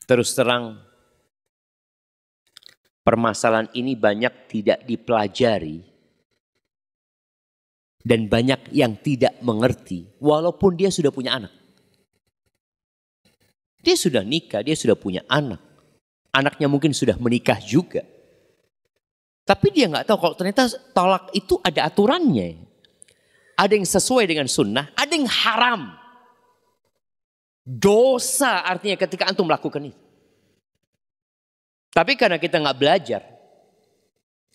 Terus terang, permasalahan ini banyak tidak dipelajari dan banyak yang tidak mengerti walaupun dia sudah punya anak. Dia sudah nikah, dia sudah punya anak. Anaknya mungkin sudah menikah juga. Tapi dia nggak tahu kalau ternyata tolak itu ada aturannya. Ada yang sesuai dengan sunnah, ada yang haram. Dosa artinya ketika antum melakukan itu. Tapi karena kita nggak belajar,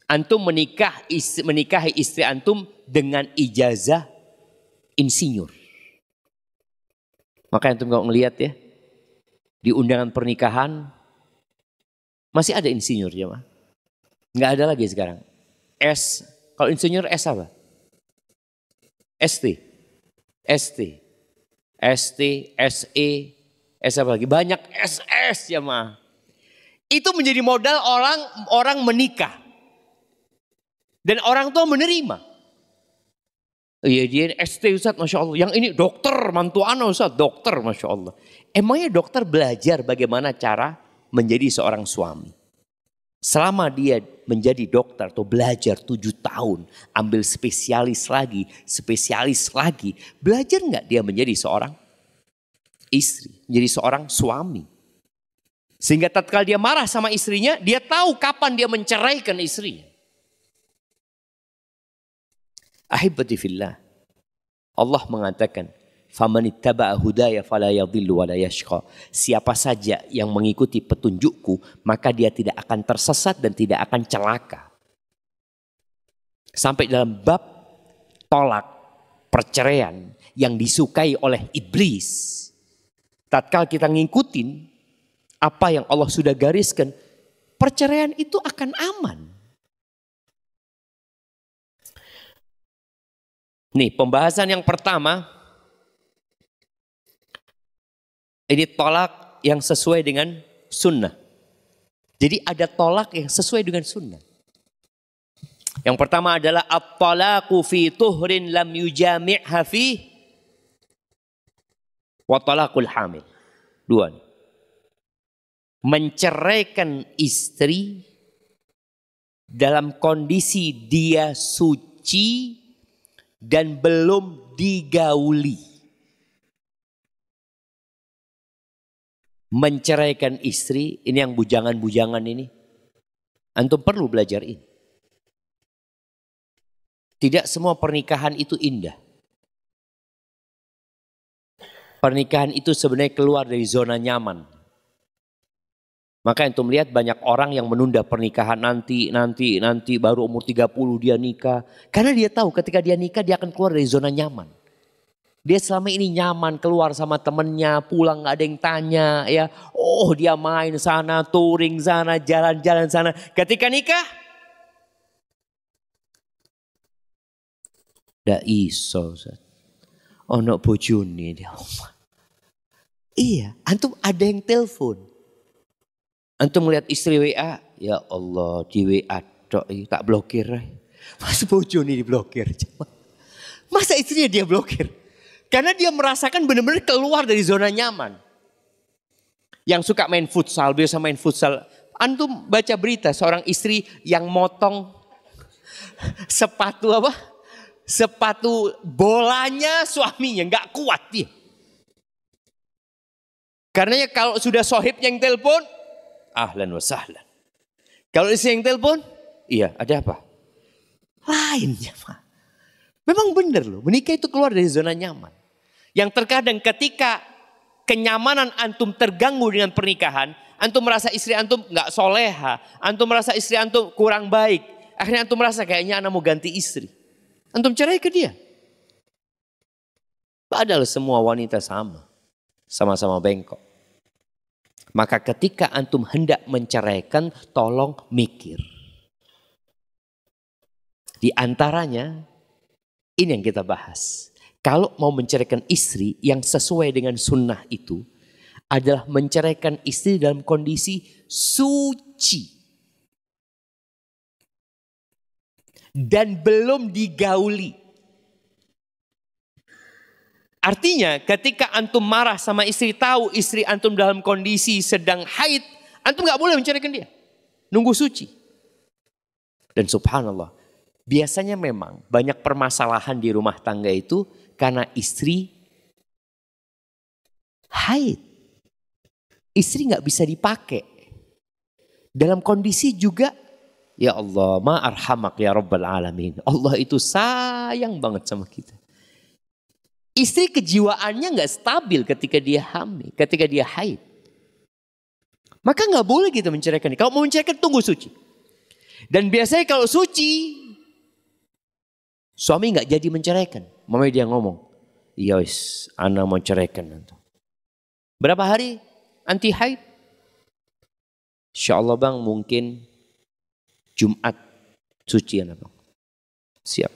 antum menikahi istri antum dengan ijazah insinyur. Maka antum kalau ngelihat ya, di undangan pernikahan masih ada insinyur ya, mah. Nggak ada lagi sekarang. S, kalau insinyur S apa? ST, ST, ST, SE, S apa lagi? Banyak SS ya mah. Itu menjadi modal orang menikah. Dan orang tua menerima. Iya dia ST Ustaz, Masya Allah. Yang ini dokter, mantu ana Ustaz, dokter Masya Allah. Emangnya dokter belajar bagaimana cara menjadi seorang suami? Selama dia menjadi dokter atau belajar 7 tahun, ambil spesialis lagi, belajar nggak dia menjadi seorang istri, menjadi seorang suami? Sehingga tatkala dia marah sama istrinya, dia tahu kapan dia menceraikan istrinya. Ahibati fillah. Allah mengatakan, "Faman ittaba'a hudaya fala yadhillu wa la yashqa." Siapa saja yang mengikuti petunjukku, maka dia tidak akan tersesat dan tidak akan celaka. Sampai dalam bab tolak, perceraian yang disukai oleh iblis. Tatkala kita ngikutin apa yang Allah sudah gariskan, perceraian itu akan aman. Nih, pembahasan yang pertama, ini tolak yang sesuai dengan sunnah. Jadi ada tolak yang sesuai dengan sunnah. Yang pertama adalah at-talaqu fi tuhrin lam yujami'ha fi wa talaqul hamil. Dua nih. Menceraikan istri dalam kondisi dia suci dan belum digauli. Menceraikan istri, ini yang bujangan-bujangan ini. Antum perlu belajar ini. Tidak semua pernikahan itu indah. Pernikahan itu sebenarnya keluar dari zona nyaman. Maka antum lihat banyak orang yang menunda pernikahan nanti baru umur 30 dia nikah. Karena dia tahu ketika dia nikah dia akan keluar dari zona nyaman. Dia selama ini nyaman keluar sama temennya, pulang gak ada yang tanya ya. Oh dia main sana, touring sana, jalan-jalan sana. Ketika nikah, ndak iso. Ono bojone dia. Iya, antum ada yang telepon. Antum melihat istri WA, ya Allah di WA tak blokir. Mas bojone diblokir. Masa istrinya dia blokir? Karena dia merasakan benar-benar keluar dari zona nyaman. Yang suka main futsal, biasa main futsal. Antum baca berita seorang istri yang motong sepatu apa? Sepatu bolanya suaminya, nggak kuat dia. Karena kalau sudah sohib yang telepon, ahlan wa sahlan. Kalau istri yang telepon, iya ada apa? Lainnya Pak. Memang benar loh, menikah itu keluar dari zona nyaman. Yang terkadang ketika kenyamanan antum terganggu dengan pernikahan, antum merasa istri antum gak soleha, antum merasa istri antum kurang baik. Akhirnya antum merasa kayaknya anak mau ganti istri. Antum cerai ke dia. Padahal semua wanita sama-sama bengkok. Maka ketika antum hendak menceraikan, tolong mikir. Di antaranya, ini yang kita bahas. Kalau mau menceraikan istri yang sesuai dengan sunnah itu adalah menceraikan istri dalam kondisi suci. Dan belum digauli. Artinya ketika antum marah sama istri, tahu istri antum dalam kondisi sedang haid, antum gak boleh menceraikan dia. Nunggu suci. Dan subhanallah, biasanya memang banyak permasalahan di rumah tangga itu karena istri haid. Istri gak bisa dipakai. Dalam kondisi juga, ya Allah, ma arhamak ya Rabbal Alamin. Allah itu sayang banget sama kita. Istri kejiwaannya gak stabil ketika dia hamil, ketika dia haid. Maka gak boleh kita menceraikan. Kalau mau menceraikan, tunggu suci. Dan biasanya kalau suci, suami gak jadi menceraikan. Mamanya dia ngomong, iya wis, ana mau ceraikan. Berapa hari anti haid? Insya Allah bang, mungkin Jumat suci ya bang. Siap.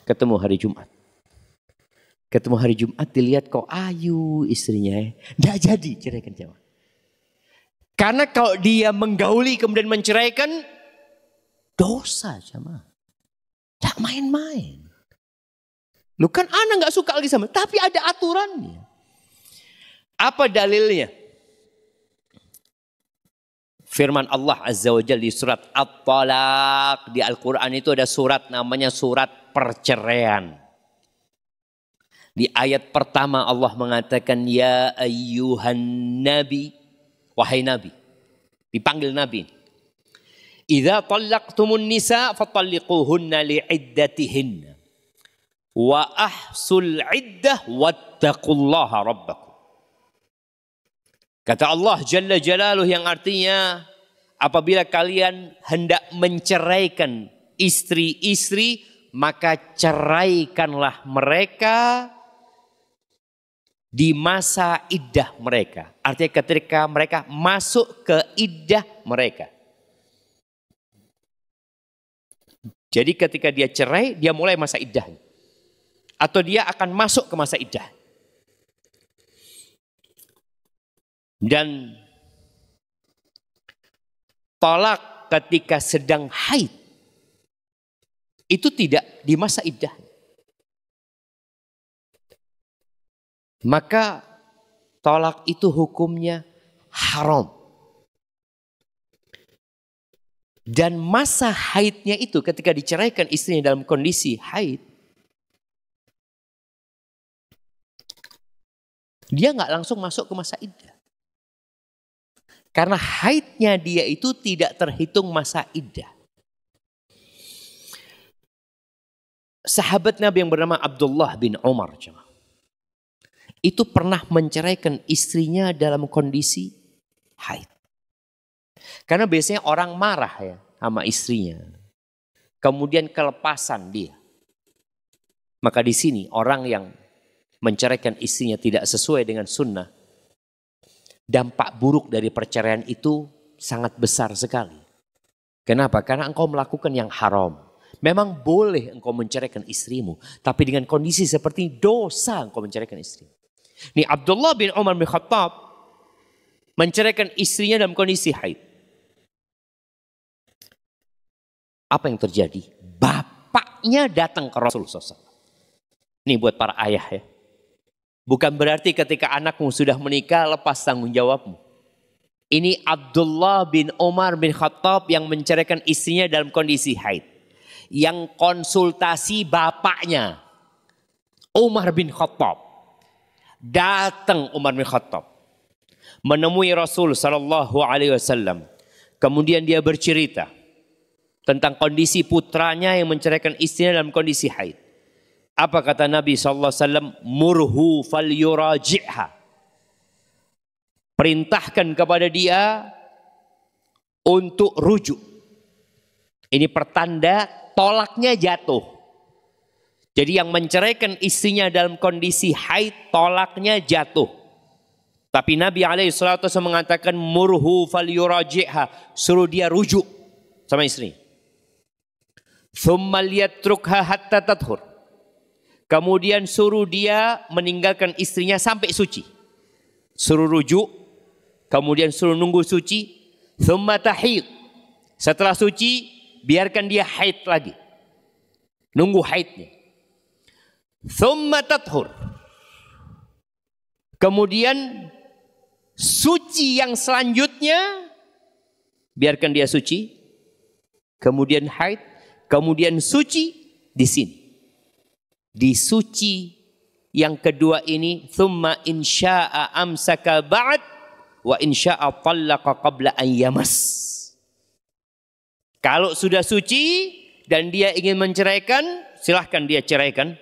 Ketemu hari Jumat. Ketemu hari Jumat dilihat kok ayu istrinya. Nggak jadi ceraikan jawab. Karena kalau dia menggauli kemudian menceraikan, dosa jamaah. Tak main-main. Lu kan anak nggak suka lagi sama, tapi ada aturannya. Apa dalilnya? Firman Allah Azza wa Jalla di surat At-Talaq. Di Al-Quran itu ada surat namanya surat perceraian. Di ayat pertama Allah mengatakan, ya ayyuhan nabi, wahai nabi. Dipanggil nabi. Idza talaqtumun nisa fatalliquhunna li'iddatihinna. Wa ahsul iddah wattaqullaha rabbakum. Kata Allah Jalla Jalaluh yang artinya apabila kalian hendak menceraikan istri-istri, maka ceraikanlah mereka di masa iddah mereka. Artinya ketika mereka masuk ke iddah mereka. Jadi ketika dia cerai, dia mulai masa iddah. Atau dia akan masuk ke masa iddah. Dan talak ketika sedang haid itu tidak di masa iddah. Maka talak itu hukumnya haram. Dan masa haidnya itu ketika diceraikan istrinya dalam kondisi haid, dia nggak langsung masuk ke masa iddah. Karena haidnya dia itu tidak terhitung masa iddah. Sahabat Nabi yang bernama Abdullah bin Umar itu pernah menceraikan istrinya dalam kondisi haid. Karena biasanya orang marah ya sama istrinya. Kemudian kelepasan dia. Maka di sini orang yang menceraikan istrinya tidak sesuai dengan sunnah, dampak buruk dari perceraian itu sangat besar sekali. Kenapa? Karena engkau melakukan yang haram. Memang boleh engkau menceraikan istrimu, tapi dengan kondisi seperti ini, dosa engkau menceraikan istri. Nih Abdullah bin Umar bin Khattab menceraikan istrinya dalam kondisi haid. Apa yang terjadi? Bapaknya datang ke Rasulullah SAW. Ini buat para ayah ya. Bukan berarti ketika anakmu sudah menikah lepas tanggung jawabmu. Ini Abdullah bin Umar bin Khattab yang menceraikan istrinya dalam kondisi haid. Yang konsultasi bapaknya Umar bin Khattab. Datang Umar bin Khattab menemui Rasul sallallahu alaihi wasallam. Kemudian dia bercerita tentang kondisi putranya yang menceraikan istrinya dalam kondisi haid. Apa kata Nabi SAW? Murhu fal yuraji'ha. Perintahkan kepada dia untuk rujuk. Ini pertanda tolaknya jatuh. Jadi yang menceraikan istrinya dalam kondisi haid, tolaknya jatuh. Tapi Nabi SAW mengatakan murhu fal yuraji'ha. Suruh dia rujuk sama istri. Thumma liyatrukha hatta tathur. Kemudian suruh dia meninggalkan istrinya sampai suci. Suruh rujuk. Kemudian suruh nunggu suci. Thumma tahid. Setelah suci, biarkan dia haid lagi. Nunggu haidnya. Thumma tathur. Kemudian suci yang selanjutnya, biarkan dia suci. Kemudian haid, kemudian suci di sini. Di suci yang kedua ini, thumma insya'a amsaka ba'd wa insya'a tallaqa qabla an yamas. Kalau sudah suci dan dia ingin menceraikan, silahkan dia ceraikan,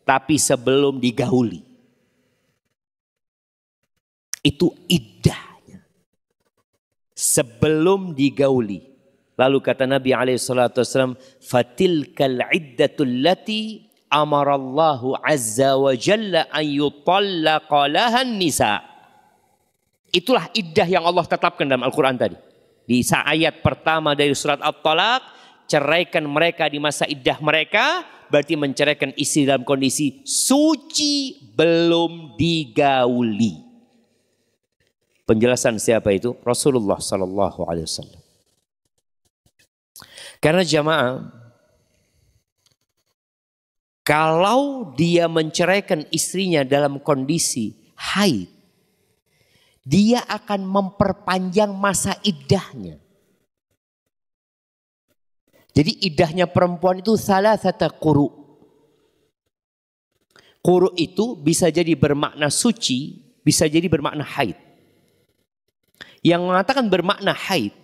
tapi sebelum digauli. Itu iddahnya. Sebelum digauli. Lalu kata Nabi SAW, fatilkal iddatul lati amarallahu azza wa jalla an yutallaqa lahan nisa. Itulah iddah yang Allah tetapkan dalam Al-Quran tadi. Di ayat pertama dari surat At-Talaq, ceraikan mereka di masa iddah mereka, berarti menceraikan istri dalam kondisi suci belum digauli. Penjelasan siapa itu? Rasulullah sallallahu alaihi wasallam. Karena jamaah, kalau dia menceraikan istrinya dalam kondisi haid, dia akan memperpanjang masa iddahnya. Jadi iddahnya perempuan itu salasata quru. Quru itu bisa jadi bermakna suci, bisa jadi bermakna haid. Yang mengatakan bermakna haid,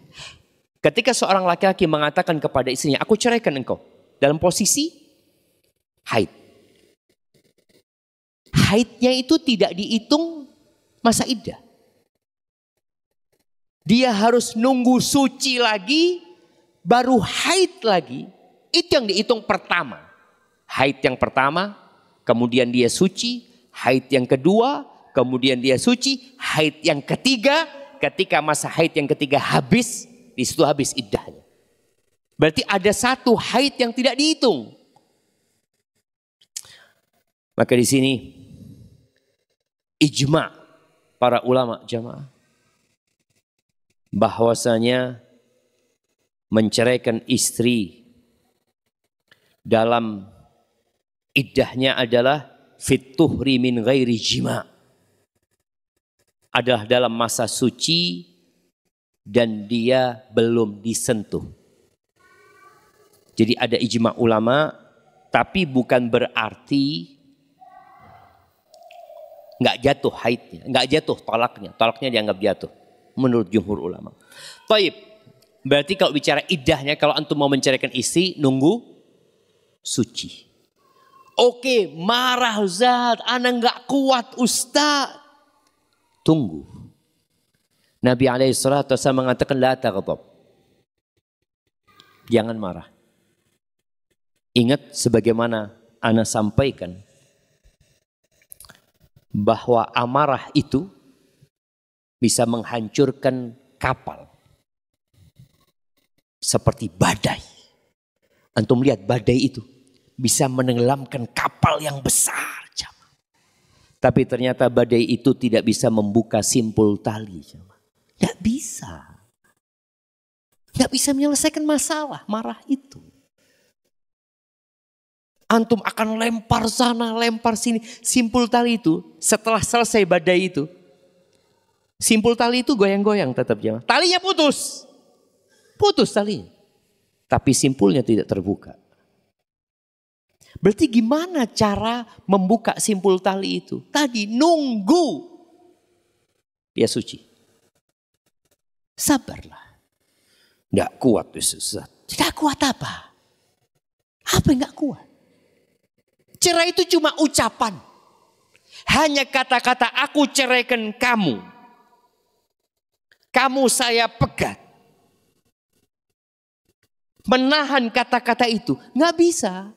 ketika seorang laki-laki mengatakan kepada istrinya, aku ceraikan engkau, dalam posisi haid. Haidnya itu tidak dihitung masa iddah. Dia harus nunggu suci lagi, baru haid lagi. Itu yang dihitung pertama. Haid yang pertama, kemudian dia suci. Haid yang kedua, kemudian dia suci. Haid yang ketiga, ketika masa haid yang ketiga habis, di situ habis iddahnya. Berarti ada satu haid yang tidak dihitung. Maka di sini ijma' para ulama jamaah bahwasanya menceraikan istri dalam iddahnya adalah fit tuhri min ghairi jima', adalah dalam masa suci dan dia belum disentuh. Jadi ada ijma' ulama, tapi bukan berarti nggak jatuh haidnya, nggak jatuh talaknya. Talaknya dianggap jatuh menurut jumhur ulama. Taib, berarti kalau bicara iddahnya, kalau antum mau menceraikan istri, nunggu suci. Oke, marah Zat, ana nggak kuat Ustaz. Tunggu. Nabi SAW mengatakan la taghdab. Jangan marah. Ingat sebagaimana ana sampaikan bahwa amarah itu bisa menghancurkan kapal. Seperti badai. Antum lihat badai itu bisa menenggelamkan kapal yang besar. Tapi ternyata badai itu tidak bisa membuka simpul tali. Tidak bisa. Tidak bisa menyelesaikan masalah marah itu. Antum akan lempar sana, lempar sini. Simpul tali itu setelah selesai badai itu, simpul tali itu goyang-goyang tetap jamaah. Talinya putus. Putus talinya. Tapi simpulnya tidak terbuka. Berarti gimana cara membuka simpul tali itu? Tadi nunggu dia suci. Sabarlah. Tidak kuat Ustaz. Tidak kuat apa? Apa yang tidak kuat? Cerai itu cuma ucapan. Hanya kata-kata aku ceraikan kamu. Kamu saya pegat. Menahan kata-kata itu nggak bisa.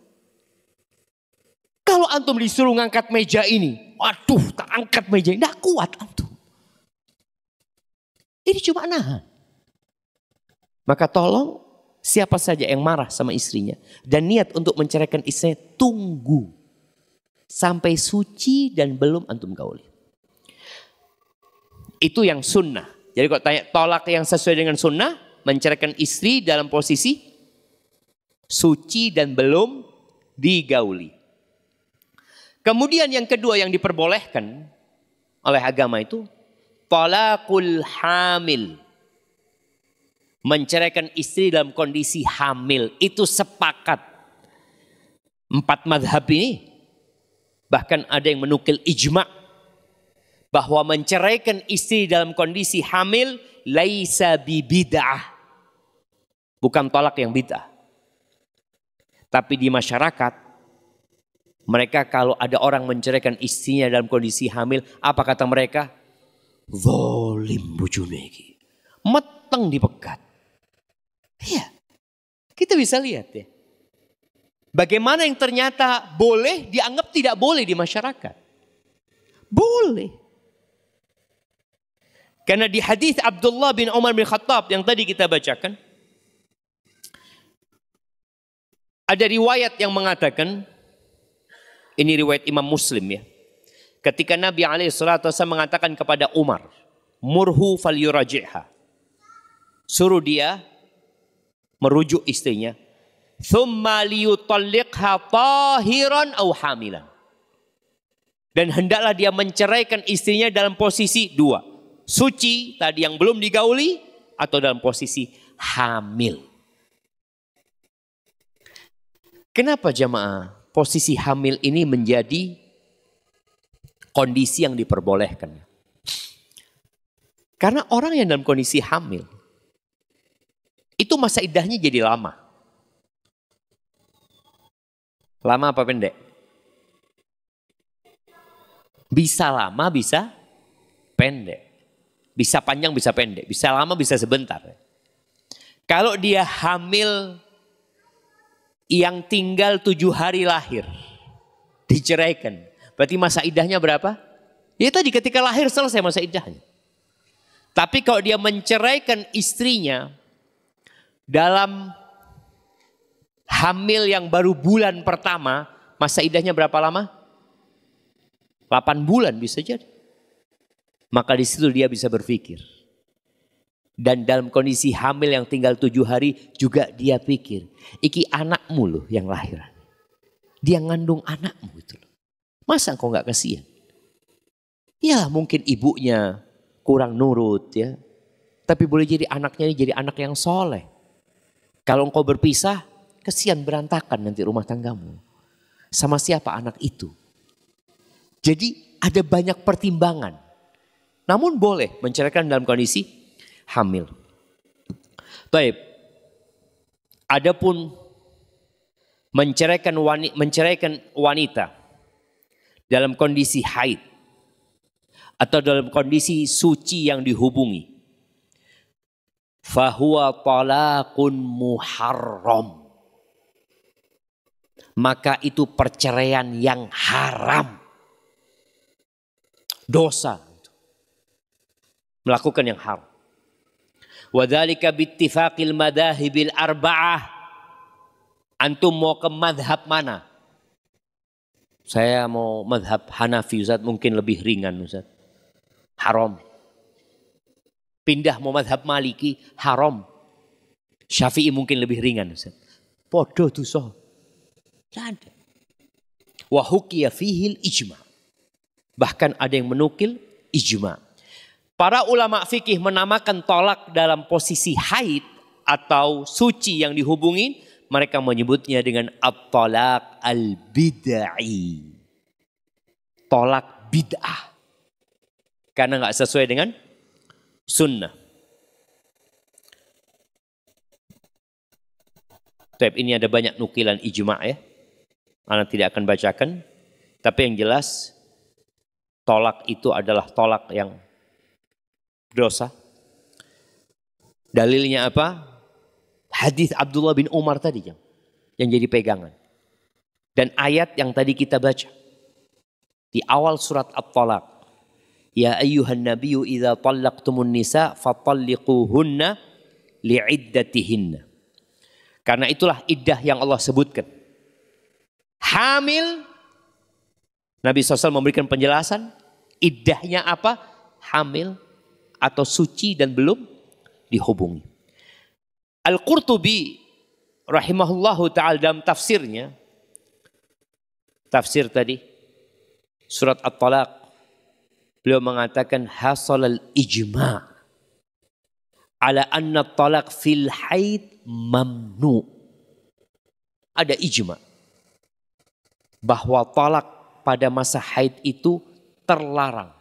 Kalau antum disuruh ngangkat meja ini, waduh tak angkat meja ini, nggak kuat antum. Ini cuma nahan. Maka tolong siapa saja yang marah sama istrinya dan niat untuk menceraikan istrinya, tunggu sampai suci dan belum antum gauli. Itu yang sunnah. Jadi kalau tanya tolak yang sesuai dengan sunnah, menceraikan istri dalam posisi suci dan belum digauli. Kemudian yang kedua yang diperbolehkan oleh agama itu talaqul hamil. Menceraikan istri dalam kondisi hamil. Itu sepakat. 4 madhab ini. Bahkan ada yang menukil ijma' bahwa menceraikan istri dalam kondisi hamil laisa bibid'ah. Bukan tolak yang bid'ah. Tapi di masyarakat, mereka kalau ada orang menceraikan istrinya dalam kondisi hamil, apa kata mereka? Zalim bojone iki. Meteng dipegat. Iya. Kita bisa lihat ya. Bagaimana yang ternyata boleh dianggap tidak boleh di masyarakat. Boleh. Karena di hadis Abdullah bin Umar bin Khattab yang tadi kita bacakan, ada riwayat yang mengatakan, ini riwayat Imam Muslim ya. Ketika Nabi SAW mengatakan kepada Umar, murhu fal yuraji'ha. Suruh dia merujuk istrinya. Thumma liyutalliqha tahiran aw hamilan. Dan hendaklah dia menceraikan istrinya dalam posisi 2. Suci, tadi yang belum digauli, atau dalam posisi hamil. Kenapa jamaah posisi hamil ini menjadi kondisi yang diperbolehkan? Karena orang yang dalam kondisi hamil, itu masa iddahnya jadi lama. Lama apa pendek? Bisa lama, bisa pendek. Bisa panjang, bisa pendek. Bisa lama, bisa sebentar. Kalau dia hamil yang tinggal 7 hari lahir, diceraikan. Berarti masa iddahnya berapa? Ya tadi ketika lahir selesai masa iddahnya. Tapi kalau dia menceraikan istrinya dalam hamil yang baru bulan pertama, masa iddahnya berapa lama? 8 bulan bisa jadi. Maka di situ dia bisa berpikir. Dan dalam kondisi hamil yang tinggal 7 hari juga dia pikir, iki anakmu loh yang lahiran. Dia ngandung anakmu itu loh. Masa engkau gak kasihan? Ya mungkin ibunya kurang nurut ya. Tapi boleh jadi anaknya ini jadi anak yang soleh. Kalau engkau berpisah, kasihan berantakan nanti rumah tanggamu. Sama siapa anak itu? Jadi ada banyak pertimbangan. Namun boleh menceraikan dalam kondisi hamil. Baik. Adapun menceraikan wanita dalam kondisi haid atau dalam kondisi suci yang dihubungi, fahuwa talaqun muharram. Maka itu perceraian yang haram. Dosa. Melakukan yang haram. Wadzalika bittifaqil madhahibil arba'ah. Antum mau ke madhab mana? Saya mau madhab Hanafi Ustaz, mungkin lebih ringan Ustaz. Haram. Pindah mau madhab Maliki, haram. Syafi'i mungkin lebih ringan Ustaz. Podo dosa. Tidak ada. Wa hukiya fihil ijma'. Bahkan ada yang menukil ijma'. Para ulama fikih menamakan tolak dalam posisi haid atau suci yang dihubungin, mereka menyebutnya dengan at-talaq al-bid'i. Tolak bid'ah. Karena nggak sesuai dengan sunnah. Tapi ini ada banyak nukilan ijma' ya. Anak tidak akan bacakan. Tapi yang jelas tolak itu adalah tolak yang dosa. Dalilnya apa? Hadis Abdullah bin Umar tadi yang jadi pegangan. Dan ayat yang tadi kita baca di awal surat At-Talaq. Ya ayyuhan nabiyyu idza talaqtumun nisa fatalliquhunna li'iddatihinna. Karena itulah iddah yang Allah sebutkan. Hamil, Nabi SAW memberikan penjelasan, iddahnya apa? Hamil atau suci dan belum dihubungi. Al-Qurtubi rahimahullahu ta'ala dalam tafsirnya, tafsir tadi, surat At-Talaq, Beliau mengatakan hasalal ijma' ala anna talaq fil haid mamnu. Ada ijma' bahwa talak pada masa haid itu terlarang.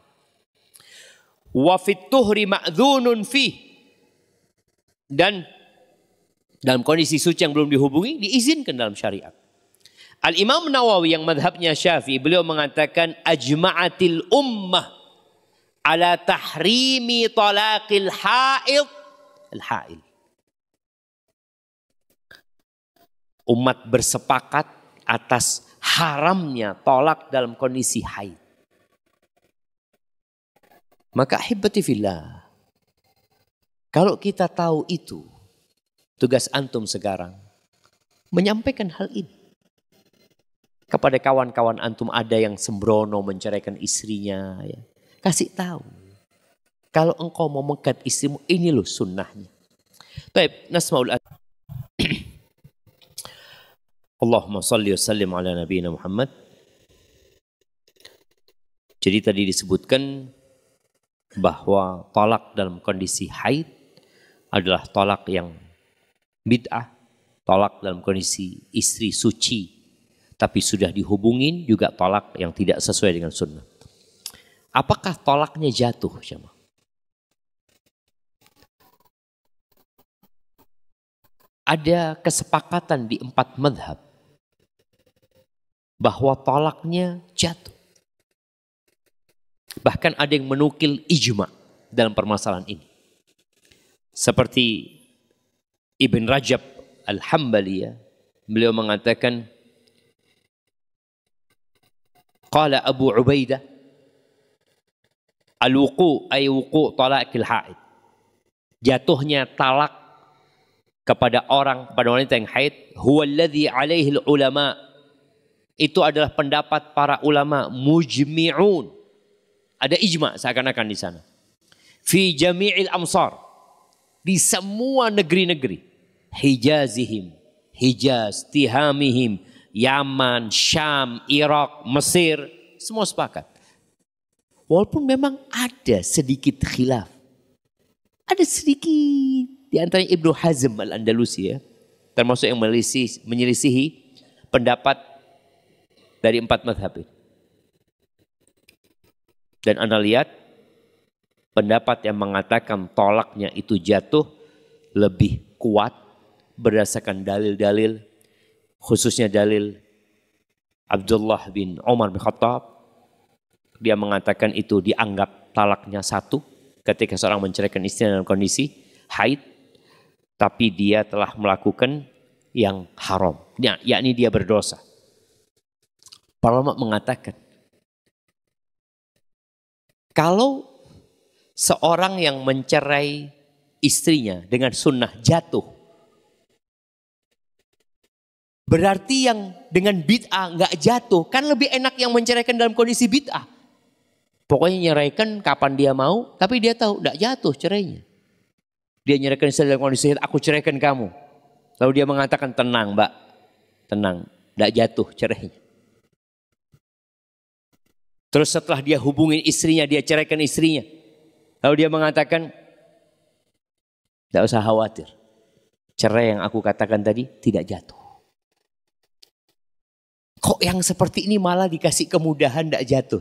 Wa fit tuhri ma'dzunun fi. Dan dalam kondisi suci yang belum dihubungi diizinkan dalam syariat. Al-Imam Nawawi yang madhabnya Syafi'i, beliau mengatakan ajma'atil ummah ala tahrimi talaqil haid al-hail. Umat bersepakat atas haramnya tolak dalam kondisi haid. Maka hibbati fillah, kalau kita tahu itu, tugas antum sekarang menyampaikan hal ini kepada kawan-kawan antum. Ada yang sembrono menceraikan istrinya, ya. Kasih tahu, kalau engkau mau mengangkat istrimu, ini loh sunnahnya. Baik, nasmaul Allahumma salli wa sallim ala nabiyina Muhammad. Jadi tadi disebutkan bahwa talak dalam kondisi haid adalah talak yang bid'ah. Talak dalam kondisi istri suci tapi sudah dihubungin juga talak yang tidak sesuai dengan sunnah. Apakah talaknya jatuh, jemaah? Ada kesepakatan di 4 madhab bahwa talaknya jatuh. Bahkan ada yang menukil ijma' dalam permasalahan ini. Seperti Ibn Rajab Al-Hambali, ya, beliau mengatakan, qala Abu Ubaidah al-wuqu' ay wuqu' talaqil haid. Jatuhnya talak kepada wanita yang haid, huwa alladhi alaihi ulama. Itu adalah pendapat para ulama mujmi'un. Ada ijma' seakan-akan di sana. Fi jami'il amsar. Di semua negeri-negeri. Hijazihim, Hijaz, Tihamihim, Yaman, Syam, Irak, Mesir. Semua sepakat. Walaupun memang ada sedikit khilaf. Ada sedikit. Di antaranya Ibnu Hazm Al-Andalusi, ya, termasuk yang menyelisihi pendapat dari 4 mazhab ini. Dan Anda lihat pendapat yang mengatakan tolaknya itu jatuh lebih kuat berdasarkan dalil-dalil, khususnya dalil Abdullah bin Umar bin Khattab. Dia mengatakan itu dianggap talaknya 1 ketika seorang menceraikan istrinya dalam kondisi haid, tapi dia telah melakukan yang haram, yakni dia berdosa. Para ulama mengatakan, kalau seorang yang mencerai istrinya dengan sunnah jatuh, berarti yang dengan bid'ah nggak jatuh, kan lebih enak yang menceraikan dalam kondisi bid'ah. Pokoknya nyeraikan kapan dia mau, tapi dia tahu nggak jatuh cerainya. Dia nyeraikan istri dalam kondisi aku ceraikan kamu. Lalu dia mengatakan tenang mbak, tenang, nggak jatuh cerainya. Terus setelah dia hubungin istrinya, dia ceraikan istrinya. Lalu dia mengatakan, tidak usah khawatir. Cerai yang aku katakan tadi tidak jatuh. Kok yang seperti ini malah dikasih kemudahan tidak jatuh?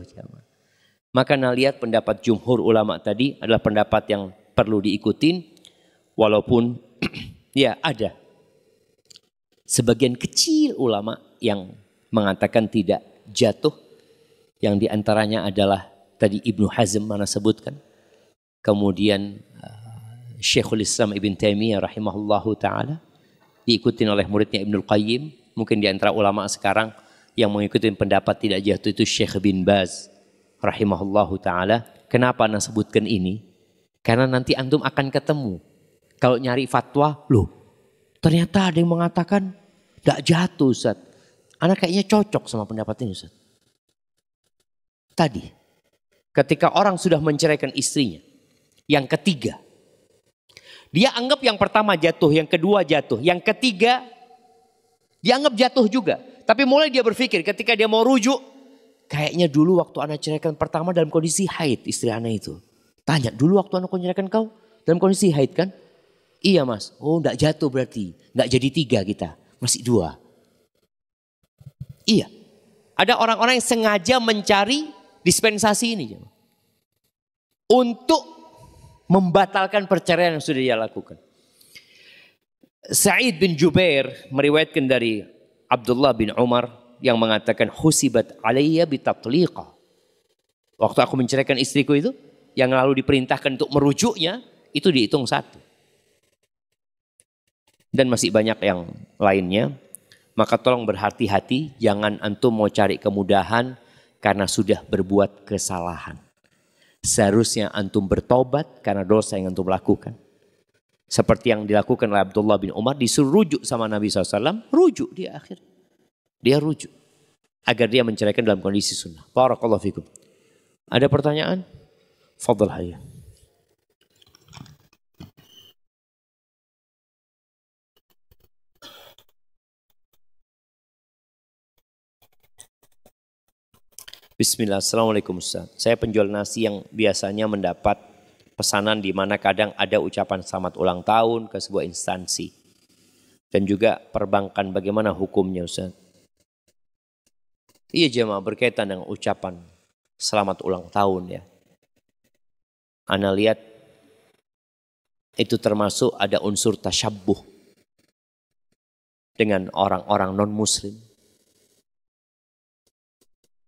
Maka lihat pendapat jumhur ulama tadi adalah pendapat yang perlu diikutin. Walaupun ya ada sebagian kecil ulama yang mengatakan tidak jatuh. Yang diantaranya adalah tadi Ibnu Hazm mana sebutkan. Kemudian Syekhul Islam Ibn Taimiyah rahimahullahu ta'ala. Diikutin oleh muridnya Ibnul Qayyim. Mungkin di antara ulama sekarang yang mengikuti pendapat tidak jatuh itu Syekh bin Baz rahimahullahu ta'ala. Kenapa Anda sebutkan ini? Karena nanti antum akan ketemu. Kalau nyari fatwa, loh ternyata ada yang mengatakan tidak jatuh Ustaz. Anak kayaknya cocok sama pendapat ini Ustaz. Tadi, ketika orang sudah menceraikan istrinya, yang ketiga, dia anggap yang pertama jatuh, yang kedua jatuh, yang ketiga dianggap jatuh juga. Tapi mulai dia berpikir ketika dia mau rujuk, kayaknya dulu waktu anak ceraikan pertama dalam kondisi haid istri anak itu. Tanya, dulu waktu anak ceraikan kau dalam kondisi haid kan? Iya mas, oh enggak jatuh berarti. Enggak jadi 3 kita, masih 2. Iya, ada orang-orang yang sengaja mencari dispensasi ini. Untuk membatalkan perceraian yang sudah dia lakukan. Sa'id bin Jubair meriwayatkan dari Abdullah bin Umar yang mengatakan husibat alayya bitatliqah. Waktu aku menceraikan istriku itu, yang lalu diperintahkan untuk merujuknya, itu dihitung 1. Dan masih banyak yang lainnya. Maka tolong berhati-hati, jangan antum mau cari kemudahan karena sudah berbuat kesalahan. Seharusnya antum bertobat karena dosa yang antum lakukan. Seperti yang dilakukan oleh Abdullah bin Umar, disuruh rujuk sama Nabi SAW, rujuk dia akhir. Dia rujuk. Agar dia menceraikan dalam kondisi sunnah. Barakallahu fikum. Ada pertanyaan? Fadhal hayya. Bismillah, Assalamualaikum Ustaz. Saya penjual nasi yang biasanya mendapat pesanan di mana kadang ada ucapan selamat ulang tahun ke sebuah instansi. Dan juga perbankan, bagaimana hukumnya Ustaz? Iya jemaah, berkaitan dengan ucapan selamat ulang tahun ya. Ana lihat itu termasuk ada unsur tasyabbuh dengan orang-orang non-muslim.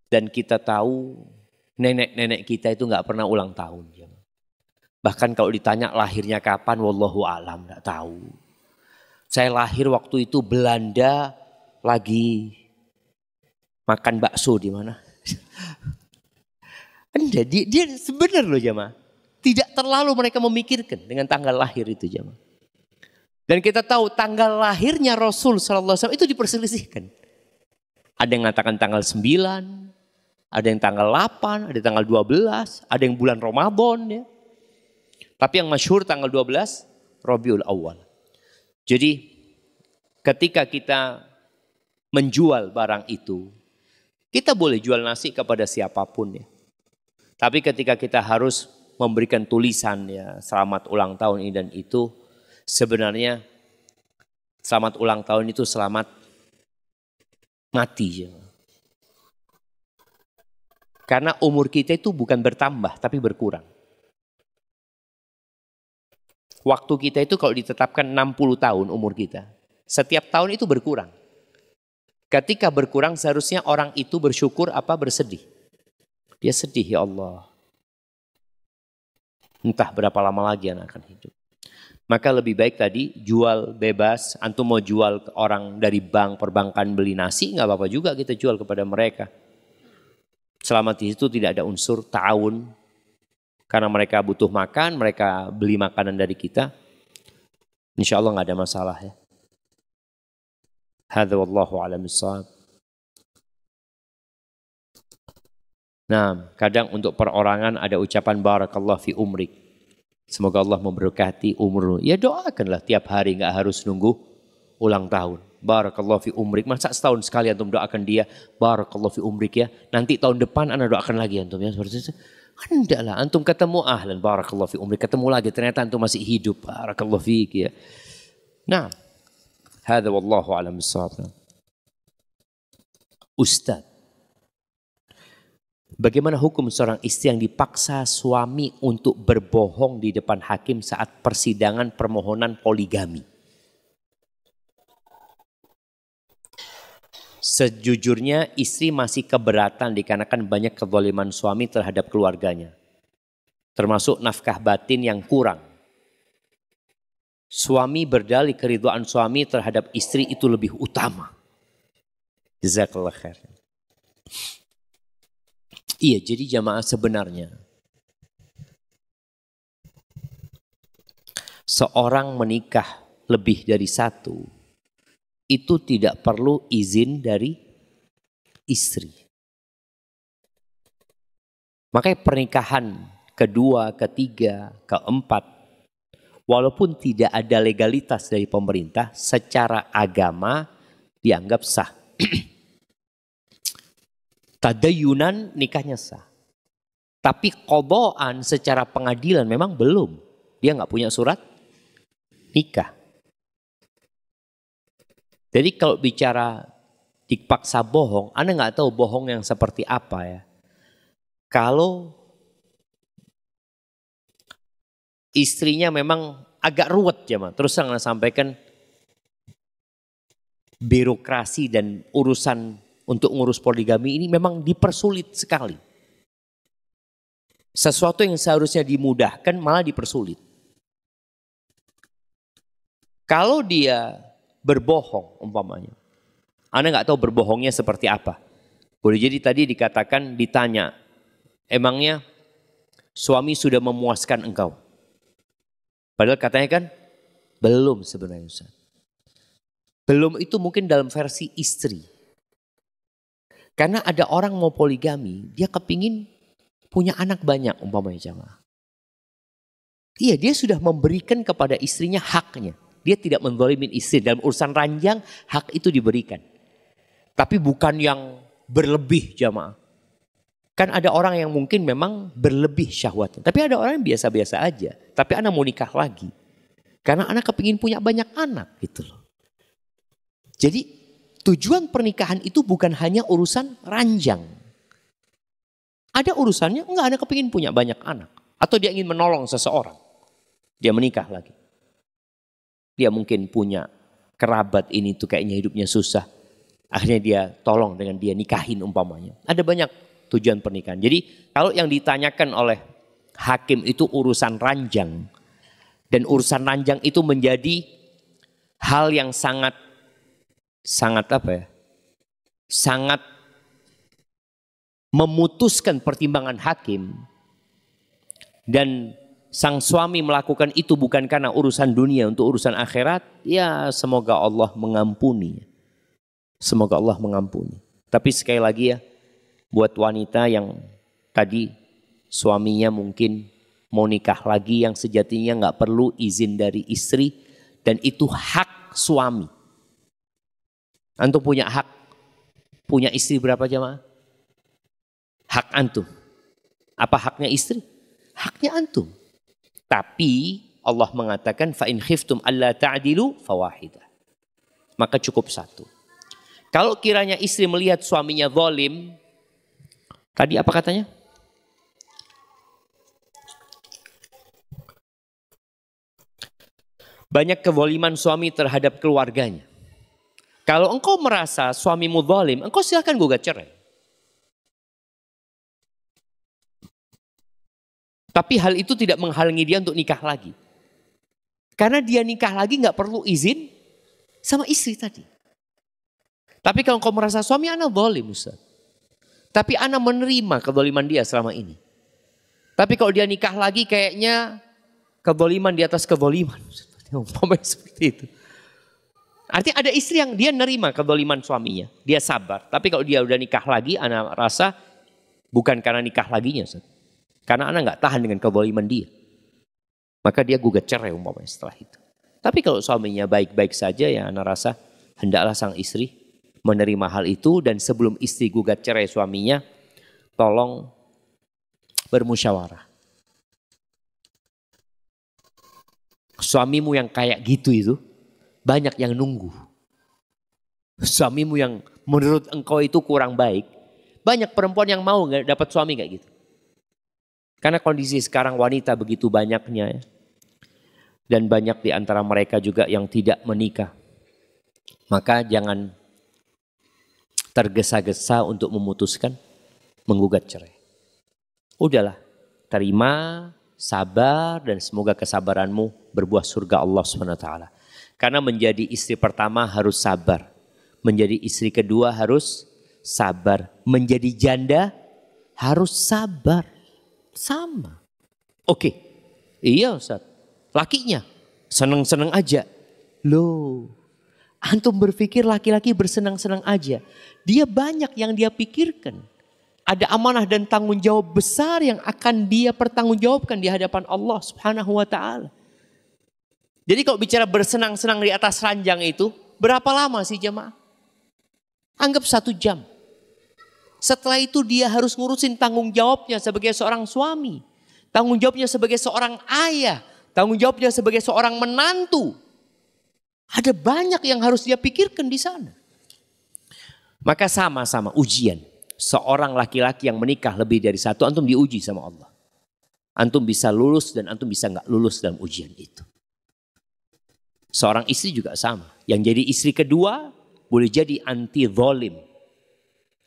Dan kita tahu nenek-nenek kita itu nggak pernah ulang tahun. Bahkan kalau ditanya lahirnya kapan, wallahu alam, nggak tahu. Saya lahir waktu itu Belanda lagi makan bakso di mana? Enggak, dia sebenarnya loh jemaah. Tidak terlalu mereka memikirkan dengan tanggal lahir itu jemaah. Dan kita tahu tanggal lahirnya Rasul SAW itu diperselisihkan. Ada yang mengatakan tanggal 9, ada yang tanggal 8, ada yang tanggal 12, ada yang bulan Ramadan ya. Tapi yang masyhur tanggal 12 Rabiul Awal. Jadi ketika kita menjual barang itu, kita boleh jual nasi kepada siapapun ya. Tapi ketika kita harus memberikan tulisan ya, selamat ulang tahun ini dan itu, sebenarnya selamat ulang tahun itu selamat mati ya. Karena umur kita itu bukan bertambah tapi berkurang. Waktu kita itu kalau ditetapkan 60 tahun umur kita, setiap tahun itu berkurang. Ketika berkurang seharusnya orang itu bersyukur apa bersedih. Dia sedih, ya Allah. Entah berapa lama lagi anak akan hidup. Maka lebih baik tadi jual bebas. Antum mau jual ke orang dari bank, perbankan beli nasi, nggak apa-apa juga kita jual kepada mereka. Selama di situ tidak ada unsur ta'awun. Karena mereka butuh makan, mereka beli makanan dari kita. Insya Allah nggak ada masalah ya. Hadza wallahu a'lam bissawab. Nah, kadang untuk perorangan ada ucapan barakallahu fi umrik. Semoga Allah memberkati umurmu. Ya doakanlah tiap hari, nggak harus nunggu ulang tahun. Barakallahu fi umrik. Masa setahun sekali antum doakan dia barakallahu fi umrik ya. Nanti tahun depan anda doakan lagi antum ya seperti itu. Kan enggak lah, antum ketemu ahlan barakallahu fi umrik, ketemu lagi ternyata antum masih hidup barakallahu fiik ya. Nah, hadza wallahu a'lam bissawab. Ustaz, bagaimana hukum seorang istri yang dipaksa suami untuk berbohong di depan hakim saat persidangan permohonan poligami? Sejujurnya istri masih keberatan dikarenakan banyak kezaliman suami terhadap keluarganya. Termasuk nafkah batin yang kurang. Suami berdalih keridhaan suami terhadap istri itu lebih utama. Jazakallah khair. Iya, jadi jamaah sebenarnya seorang menikah lebih dari satu itu tidak perlu izin dari istri. Makanya pernikahan kedua, ketiga, keempat, walaupun tidak ada legalitas dari pemerintah, secara agama dianggap sah. Tadayunan nikahnya sah. Tapi qadaan secara pengadilan memang belum. Dia nggak punya surat nikah. Jadi kalau bicara dipaksa bohong, Anda nggak tahu bohong yang seperti apa ya. Kalau istrinya memang agak ruwet ya, terus saya sampaikan birokrasi dan urusan untuk ngurus poligami ini memang dipersulit sekali. Sesuatu yang seharusnya dimudahkan malah dipersulit. Kalau dia berbohong umpamanya, Anda nggak tahu berbohongnya seperti apa. Boleh jadi tadi dikatakan, ditanya, emangnya suami sudah memuaskan engkau? Padahal katanya kan belum sebenarnya Ustaz. Belum itu mungkin dalam versi istri. Karena ada orang mau poligami, dia kepingin punya anak banyak umpamanya jamaah. Iya, dia sudah memberikan kepada istrinya haknya. Dia tidak menzalimin istri. Dalam urusan ranjang, hak itu diberikan. Tapi bukan yang berlebih jamaah. Kan ada orang yang mungkin memang berlebih syahwatnya. Tapi ada orang yang biasa-biasa aja. Tapi anak mau nikah lagi. Karena anak kepingin punya banyak anak gitu loh. Jadi tujuan pernikahan itu bukan hanya urusan ranjang. Ada urusannya, enggak, anak kepingin punya banyak anak. Atau dia ingin menolong seseorang. Dia menikah lagi. Dia mungkin punya kerabat ini tuh kayaknya hidupnya susah. Akhirnya dia tolong dengan dia nikahin umpamanya. Ada banyak tujuan pernikahan. Jadi kalau yang ditanyakan oleh hakim itu urusan ranjang. Dan urusan ranjang itu menjadi hal yang sangat apa ya? Sangat memutuskan pertimbangan hakim. Dan sang suami melakukan itu bukan karena urusan dunia, untuk urusan akhirat, ya semoga Allah mengampuni. Semoga Allah mengampuni. Tapi sekali lagi ya, buat wanita yang tadi suaminya mungkin mau nikah lagi, yang sejatinya nggak perlu izin dari istri, dan itu hak suami. Antum punya hak, punya istri berapa jamaah? Hak antum. Apa haknya istri? Haknya antum. Tapi Allah mengatakan fa in khiftum alla ta'dilu fawahidah. Maka cukup satu. Kalau kiranya istri melihat suaminya zalim, tadi apa katanya? Banyak kezaliman suami terhadap keluarganya. Kalau engkau merasa suamimu zalim, engkau silakan gugat cerai. Tapi hal itu tidak menghalangi dia untuk nikah lagi. Karena dia nikah lagi nggak perlu izin sama istri tadi. Tapi kalau engkau merasa suami anak zalim, Ustaz. Tapi anak menerima kezaliman dia selama ini. Tapi kalau dia nikah lagi kayaknya kezaliman di atas kezaliman. Seperti itu. Artinya ada istri yang dia nerima kezaliman suaminya. Dia sabar. Tapi kalau dia udah nikah lagi, anak rasa bukan karena nikah laginya, Ustaz. Karena anak nggak tahan dengan kezaliman dia. Maka dia gugat cerai umpamanya setelah itu. Tapi kalau suaminya baik-baik saja, ya anak rasa hendaklah sang istri menerima hal itu. Dan sebelum istri gugat cerai suaminya, tolong bermusyawarah. Suamimu yang kayak gitu itu banyak yang nunggu. Suamimu yang menurut engkau itu kurang baik, banyak perempuan yang mau nggak dapat suami kayak gitu. Karena kondisi sekarang wanita begitu banyaknya ya. Dan banyak di antara mereka juga yang tidak menikah. Maka jangan tergesa-gesa untuk memutuskan menggugat cerai. Udahlah, terima, sabar, dan semoga kesabaranmu berbuah surga Allah SWT. Karena menjadi istri pertama harus sabar. Menjadi istri kedua harus sabar. Menjadi janda harus sabar. Sama. Oke. Iya Ustaz. Lakinya seneng-seneng aja. Loh. Antum berpikir laki-laki bersenang-senang aja. Dia banyak yang dia pikirkan. Ada amanah dan tanggung jawab besar yang akan dia pertanggungjawabkan di hadapan Allah Subhanahu wa ta'ala. Jadi kalau bicara bersenang-senang di atas ranjang itu, berapa lama sih jemaah? Anggap 1 jam. Setelah itu dia harus ngurusin tanggung jawabnya sebagai seorang suami. Tanggung jawabnya sebagai seorang ayah. Tanggung jawabnya sebagai seorang menantu. Ada banyak yang harus dia pikirkan di sana. Maka sama-sama ujian. Seorang laki-laki yang menikah lebih dari satu, antum diuji sama Allah. Antum bisa lulus dan antum bisa nggak lulus dalam ujian itu. Seorang istri juga sama. Yang jadi istri kedua boleh jadi anti zalim.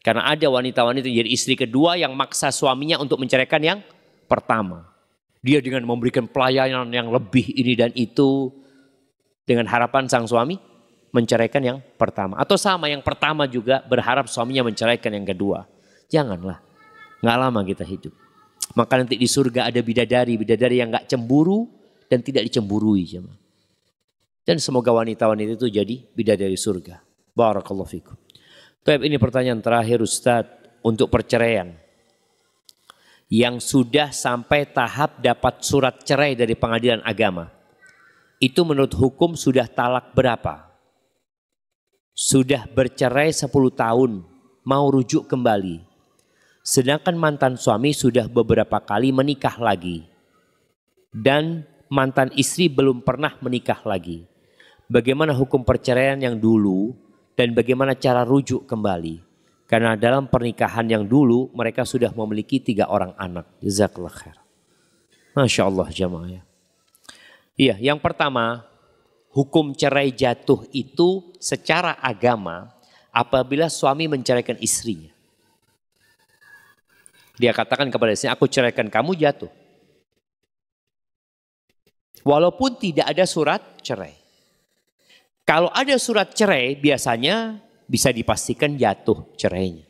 Karena ada wanita-wanita yang jadi istri kedua yang maksa suaminya untuk menceraikan yang pertama. Dia dengan memberikan pelayanan yang lebih ini dan itu. Dengan harapan sang suami menceraikan yang pertama. Atau sama yang pertama juga berharap suaminya menceraikan yang kedua. Janganlah. Nggak lama kita hidup. Maka nanti di surga ada bidadari yang nggak cemburu dan tidak dicemburui. Dan semoga wanita-wanita itu jadi bidadari surga. Barakallahu fikum. Baik, ini pertanyaan terakhir Ustadz untuk perceraian. Yang sudah sampai tahap dapat surat cerai dari pengadilan agama. Itu menurut hukum sudah talak berapa? Sudah bercerai 10 tahun, mau rujuk kembali. Sedangkan mantan suami sudah beberapa kali menikah lagi. Dan mantan istri belum pernah menikah lagi. Bagaimana hukum perceraian yang dulu dan bagaimana cara rujuk kembali? Karena dalam pernikahan yang dulu mereka sudah memiliki 3 orang anak. Jazakallah khair. Masya Allah jamaah. Iya, yang pertama, hukum cerai jatuh itu secara agama apabila suami menceraikan istrinya. Dia katakan kepada istrinya, aku ceraikan kamu, jatuh. Walaupun tidak ada surat cerai. Kalau ada surat cerai, biasanya bisa dipastikan jatuh cerainya.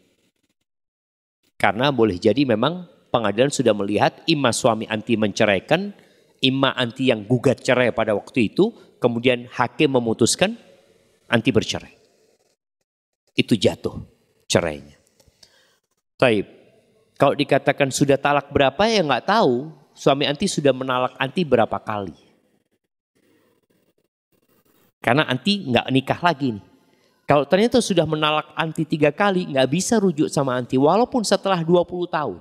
Karena boleh jadi memang pengadilan sudah melihat imam suami anti menceraikan, imam anti yang gugat cerai pada waktu itu, kemudian hakim memutuskan anti bercerai. Itu jatuh cerainya. Taib. Kalau dikatakan sudah talak berapa ya nggak tahu. Suami anti sudah menalak anti berapa kali. Karena anti nggak nikah lagi nih. Kalau ternyata sudah menalak anti 3 kali, nggak bisa rujuk sama anti walaupun setelah 20 tahun.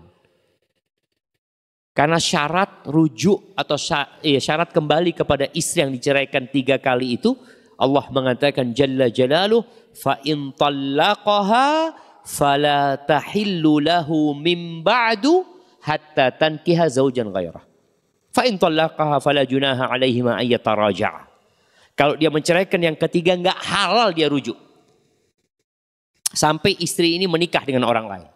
Karena syarat rujuk atau syarat kembali kepada istri yang diceraikan 3 kali itu, Allah mengatakan Jalla Jalaluh, fa in tallaqaha fala tahillu lahu min ba'du hatta tankiha zaujan ghairah. Fa in tallaqaha fala junaha 'alaihima ay yataraja'a. Kalau dia menceraikan yang ketiga enggak halal dia rujuk. Sampai istri ini menikah dengan orang lain.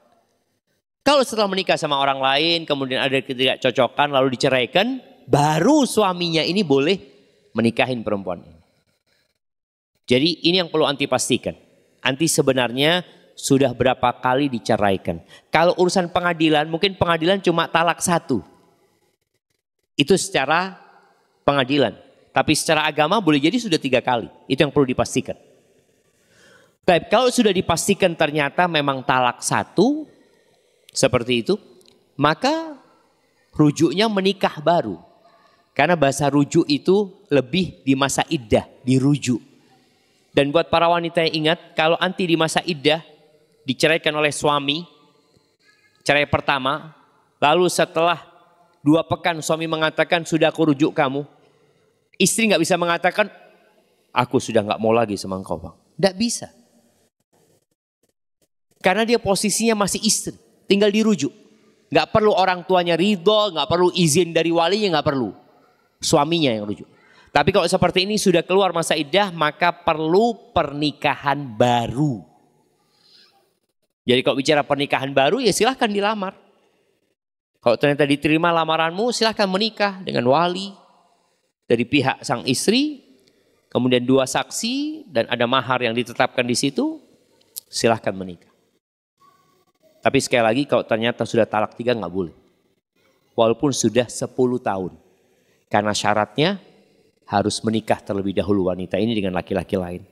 Kalau setelah menikah sama orang lain, kemudian ada ketidakcocokan lalu diceraikan, baru suaminya ini boleh menikahin perempuan ini. Jadi ini yang perlu anti pastikan. Anti sebenarnya sudah berapa kali diceraikan. Kalau urusan pengadilan, mungkin pengadilan cuma talak 1. Itu secara pengadilan. Tapi secara agama boleh jadi sudah 3 kali. Itu yang perlu dipastikan. Tapi kalau sudah dipastikan ternyata memang talak 1, seperti itu, maka rujuknya menikah baru. Karena bahasa rujuk itu lebih di masa iddah, dirujuk. Dan buat para wanita yang ingat, kalau anti di masa iddah, diceraikan oleh suami, cerai pertama, lalu setelah 2 pekan suami mengatakan sudah aku rujuk kamu, istri nggak bisa mengatakan, aku sudah nggak mau lagi sama engkau bang. Nggak bisa. Karena dia posisinya masih istri. Tinggal dirujuk. Nggak perlu orang tuanya ridho, nggak perlu izin dari walinya, nggak perlu. Suaminya yang rujuk. Tapi kalau seperti ini sudah keluar masa iddah, maka perlu pernikahan baru. Jadi kalau bicara pernikahan baru, ya silahkan dilamar. Kalau ternyata diterima lamaranmu, silahkan menikah dengan wali. Dari pihak sang istri, kemudian 2 saksi, dan ada mahar yang ditetapkan di situ, silahkan menikah. Tapi sekali lagi kalau ternyata sudah talak 3 nggak boleh. Walaupun sudah 10 tahun. Karena syaratnya harus menikah terlebih dahulu wanita ini dengan laki-laki lain.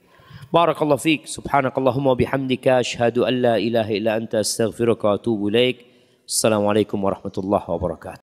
Barakallahu fiik. Subhanakallahumma bihamdika asyhadu an la ilaha illa anta astaghfiruka wa atubu ilaik. Assalamualaikum warahmatullahi wabarakatuh.